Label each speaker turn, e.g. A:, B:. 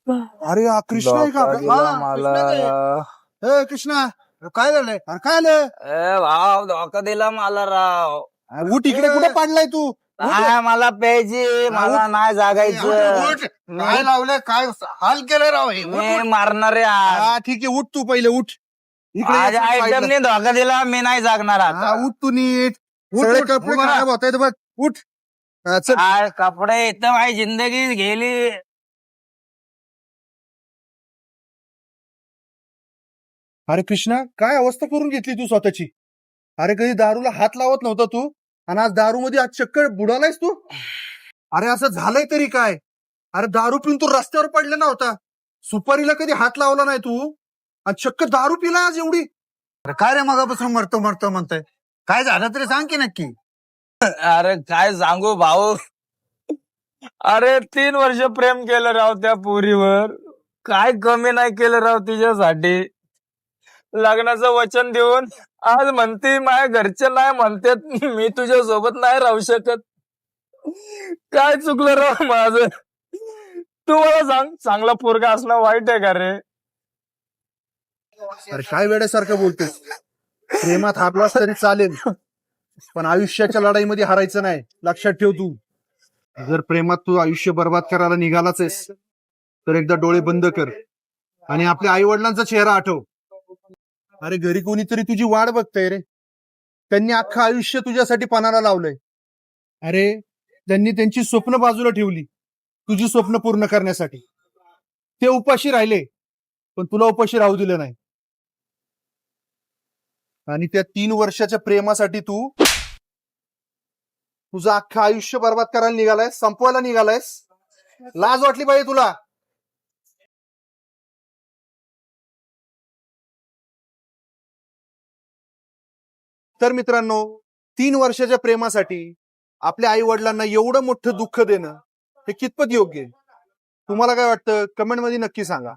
A: अरे हा कृष्ण आहे का?
B: धोका दिला
A: हा,
B: मला.
A: कृष्ण आहे. ए कृष्णा काय झालंय? अरे काय आलं?
B: ए भाव धोका दिला मला राव.
A: उठ इकडे, कुठे पाडलाय तू?
B: काय मला प्यायची, मला
A: उठ.
B: नाही जागायचं.
A: उठ. काय लावलंय? काय हाल केलं राव हे? उठ,
B: मी
A: उठ.
B: मारणार आहे आज.
A: हा ठीक आहे, उठ तू पहिले उठ. इकडे ये,
B: माझ्या
A: तू साईडला.
B: आयटमने धोका दिला, मी नाही जागणार
A: हा,
B: आता.
A: उठ तू नीट. सगळे कपडे
B: उभा राहा.
A: खराब होत आहेत बघ. उठ. हा, चल.
B: काय कपडे इथं माझी जिंदगी गेली.
A: अरे कृष्णा काय अवस्था करून घेतली तू स्वतःची? अरे कधी दारूला हात लावत नव्हता तू, आणि आज दारू मध्ये आज चक्कर बुडालायस तू? अरे असं झालंय तरी काय? अरे दारू पिऊन तू रस्त्यावर पडला नव्हता, सुपारीला कधी हात लावला नाही तू, आणि चक्क दारू पिला आज एवढी?
C: अरे काय रे मगापासून मरतो मरतो म्हणतोय? काय झालं तरी सांग की नक्की.
B: अरे काय सांगू भाऊ. अरे 3 वर्ष प्रेम केलं राव त्या पोरीवर. काय कमी नाही केलं राव तिच्यासाठी. लग्नाचं वचन देऊन आज म्हणते माझ्या घरचे नाही म्हणतात मी तुझ्या सोबत नाही राहू शकत. काय चुकलं राव माझं. तू मला सांग, चांगला पोरगा असणं वाईट आहे का रे?
A: अरे काय वेड्यासारखं बोलतोस? प्रेमात हारलास तरी चालेल, पण आयुष्याच्या लढाईमध्ये हारायचं नाही, लक्षात ठेव तू. जर प्रेमात तू आयुष्य बर्बाद करायला निघालाच आहेस तर एकदा डोळे बंद कर आणि आपल्या आई वडिलांचा चेहरा आठव. अरे घरी कोणीतरी तुझी वाट बघतय रे. त्यांनी अख्खं आयुष्य तुझ्यासाठी पणाला लावलंय. अरे त्यांनी त्यांची स्वप्न बाजूला ठेवली तुझी स्वप्न पूर्ण करण्यासाठी. ते उपाशी राहिले, पण तुला उपाशी राहू दिलं नाही. आणि त्या 3 वर्षाच्या प्रेमासाठी तू तुझं अख्खं आयुष्य बर्बाद करायला निघालायस, संपवायला निघालायस. लाज वाटली पाहिजे तुला. तर मित्रांनो, 3 वर्षाच्या प्रेमासाठी आपल्या आई वडिलांना एवढं मोठं दुःख देणं हे कितपत योग्य आहे? तुम्हाला काय वाटतं? कमेंट मध्ये नक्की सांगा.